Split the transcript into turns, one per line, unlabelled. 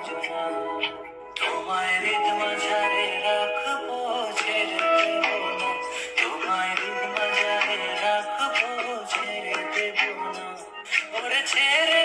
জোনা, তোমায় হৃদ মাঝারে রাখবো, ছেড়ে দেব না। তোমায় হৃদ মাঝারে রাখবো, ছেড়ে দেব না। ওরে ছেড়ে